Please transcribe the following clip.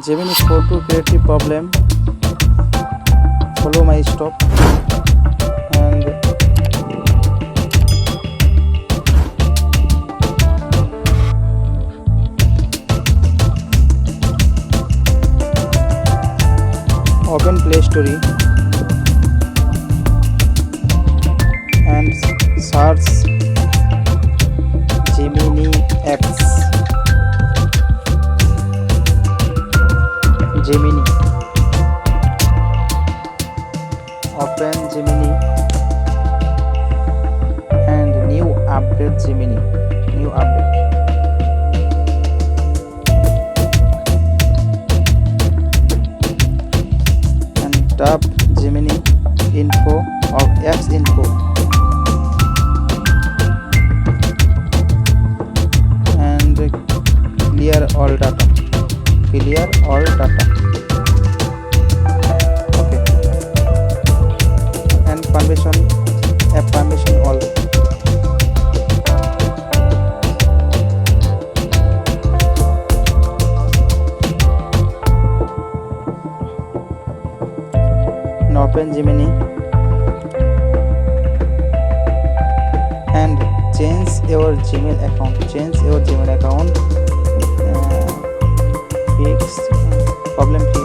Gemini photo creative problem. Follow my stop and open Play Store and search Gemini apps. Gemini. Open Gemini and new update Gemini. New update. And tap Gemini info or apps info. And clear all data. Clear all data. Okay. And permission, app permission all. Now open Gemini and change your Gmail account. Change your Gmail account. Fix problem.